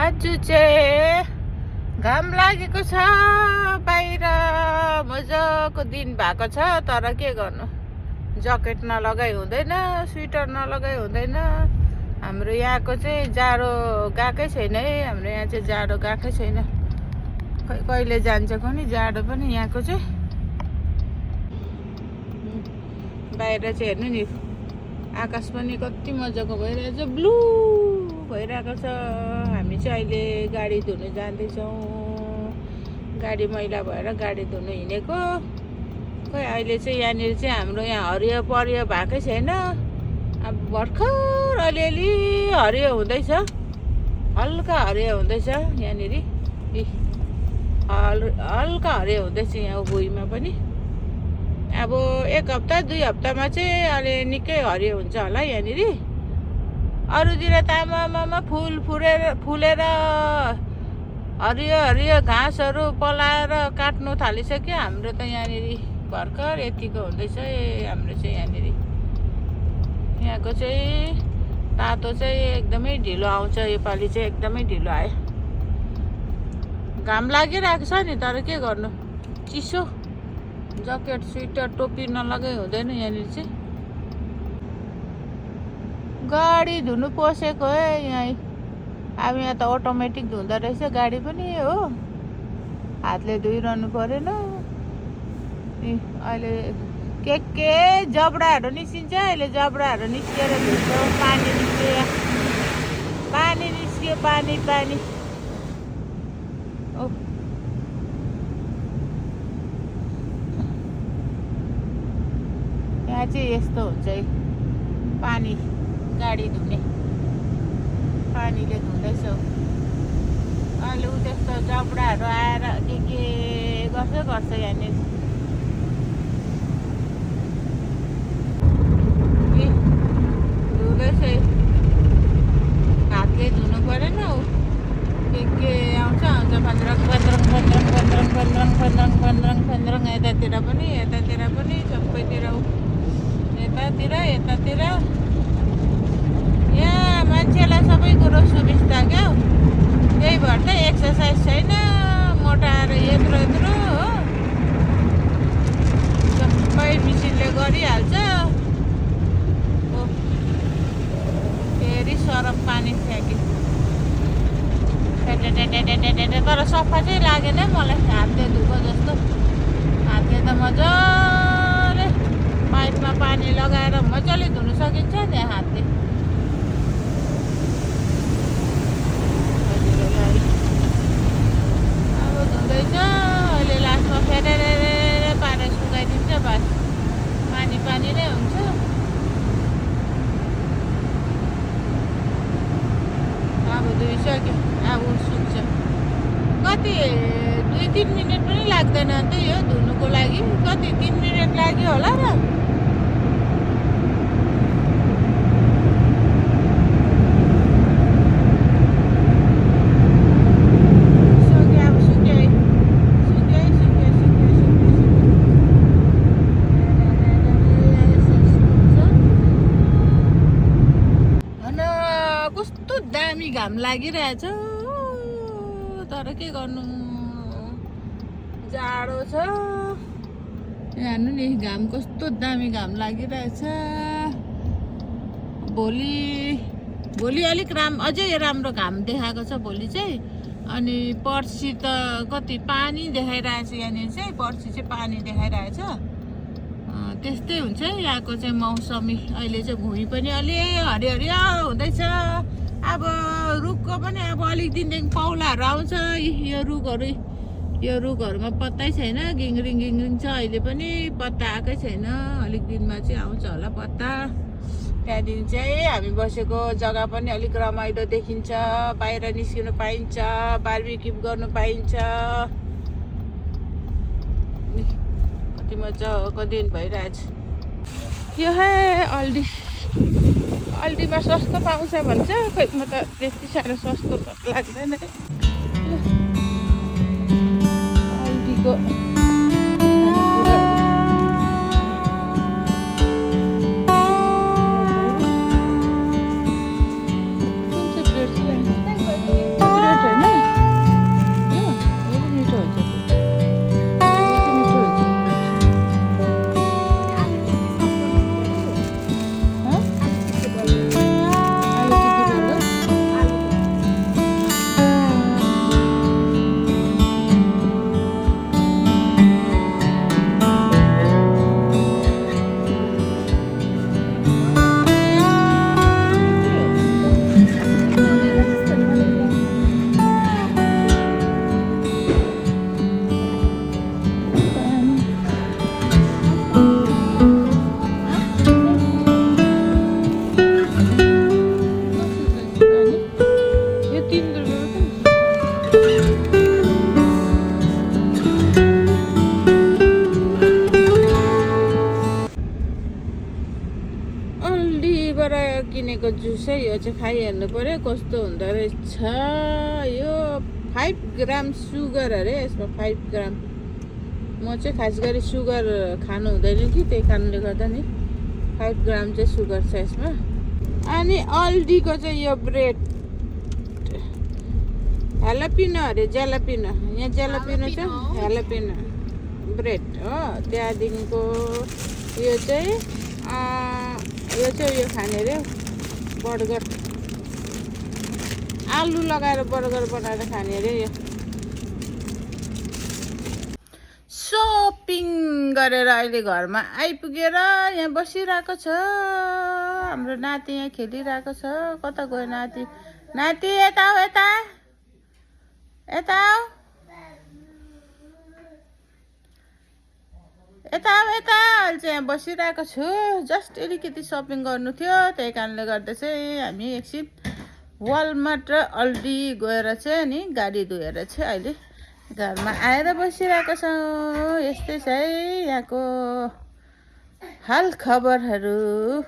आज चाहिँ घाम लागेको छ बाहिर मजाको दिन भएको छ तर के गर्नु ज्याकेट नलगाइ हुँदैन स्वेटर नलगाइ हुँदैन हाम्रो यहाँको चाहिँ जाडो गएकै छैन है हाम्रो यहाँ चाहिँ जाडो गएकै छैन कहिले जान्छ कुनै जाडो पनि यहाँको चाहिँ बाहिर चाहिँ हेर्नु नि आकाश पनि कति मजाको भइरहेछ ब्लू भइरहेको छ हामी चाहिँ अहिले गाडी धुनु जाँदैछौँ गाडी मैला भएर गाडी धुनु हिँडेको खै अहिले चाहिँ यहाँनिर चाहिँ हाम्रो यहाँ हरियो परियो भएकै छैन अब भर्खर अलिअलि हरियो हुँदैछ हल्का हरियो हुँदैछ यहाँनिर हल्का हरियो हुँदैछ यहाँ भुइँमा पनि अब एक हप्ता 2 हप्तामा चाहिँ अलि निकै हरियो हुन्छ होला यहाँनिर अरूतिर तामामा फुल फुलेर हरियो हरियो घाँसहरू पलाएर काट्नु थालिसक्यो हाम्रो त यहाँनिर भर्खर यतिको हुँदैछ हाम्रो चाहिँ यहाँनिर यहाँको चाहिँ तातो चाहिँ एकदमै ढिलो आउँछ योपालि चाहिँ एकदमै ढिलो आयो घाम लागिरहेको छ नि तर के गर्नु चिसो ज्याकेट स्वेटर टोपी नलगाइ हुँदैन यहाँनिर चाहिँ गाडी धुनु पसेको है यहाँ अब यहाँ त अटोमेटिक धुँदो रहेछ गाडी पनि हो हातले धोइरहनु परेन अहिले के जबडाहरू निस्किन्छ अहिले जबडाहरू निस्किएर धुन्छ पानी निस्कियो पानी ओ यहाँ चाहिँ यस्तो हुन्छ है पानी गाडी धुने पानीले धुँदैछ अहिले उ त्यस्तो जबडाहरू आएर के गर्छ यहाँनिर धुँदैछ हातले धुनु परेन ऊ के आउँछ फन्द्रङ यतातिर पनि सबैतिर यतातिर यहाँ मान्छेलाई सबै कुरो सुविस्ता क्या त्यही भएर त एक्सर्साइज छैन मोटाएर यत्रो हो सबै मिसिनले गरिहाल्छ फेरि सरफ पानी फ्याँक्यो तर सफा चाहिँ लागेन मलाई हातले धुको जस्तो हातले त मजाले पाइपमा पानी लगाएर मजाले धुनु सकिन्छ नि हातले अब धुँदैछ अहिले लास्टमा फेरेर पारेर सुकाइदिन्छ बस पानी नै हुन्छ अब धुइसक्यो अब सुक्छ कति 2-3 मिनट पनि लाग्दैन अन्त यो धुनुको लागि कति 3 मिनट लाग्यो होला र कस्तो दामी घाम लागिरहेछ तर के गर्नु जाडो छ हेर्नु नि घाम कस्तो दामी घाम लागिरहेछ भोलि अलिक अझै राम्रो घाम देखाएको छ भोलि चाहिँ अनि पर्सि त कति पानी देखाइरहेछ यहाँनिर चाहिँ पर्सि चाहिँ पानी देखाइरहेछ त्यस्तै हुन्छ यहाँको चाहिँ मौसमी अहिले चाहिँ भुइँ पनि अलि हरियो हुँदैछ अब रुखको पनि अब अलिक दिनदेखि पौलाहरू आउँछ यो रुखहरूमा पत्तै छैन गिङरिङ छ अहिले पनि पत्ता आएकै छैन अलिक दिनमा चाहिँ आउँछ होला पत्ता त्यहाँदेखि चाहिँ हामी बसेको जग्गा पनि अलिक रमाइलो देखिन्छ बाहिर निस्किनु पाइन्छ बार्बिक्यू गर्नु पाइन्छ कति मजाको दिन भइरहेछ यो है अल्डीमा सस्तो पाउँछ भन्छ खोइ म त त्यति साह्रो सस्तो लाग्दैन अल्डीको यो चाहिँ खाइहेर्नु पर्यो कस्तो हुँदो रहेछ। यो 5 ग्राम सुगर अरे यसमा, 5 ग्राम। म चाहिँ खास गरी सुगर खानु हुँदैन कि त्यही कारणले गर्दा नि 5 ग्राम चाहिँ सुगर छ यसमा। अनि अल्डीको चाहिँ यो ब्रेड ह्यालापिनो अरे ज्यालापिनो, यहाँ ज्यालापिनो छ, ह्यालापिनो ब्रेड हो। त्यहाँदेखिको यो चाहिँ यो खाने अरे बर्गर, आलु लगाएर बर्गर बनाएर खाने अरे यो। सपिङ गरेर अहिले घरमा आइपुगेर यहाँ बसिरहेको छ। हाम्रो नाति यहाँ खेलिरहेको छ। कता गयो नाति? नाति यता आऊ, यता यता आऊ, यता आऊ, यता। अहिले चाहिँ यहाँ बसिरहेको छु। जस्ट अलिकति सपिङ गर्नु थियो, त्यही कारणले गर्दा चाहिँ हामी एकछिन वालमार्ट र अल्डी गएर चाहिँ नि गाडी धोएर चाहिँ अहिले घरमा आएर बसिरहेको छौँ। यस्तै छ है यहाँको हाल खबरहरू।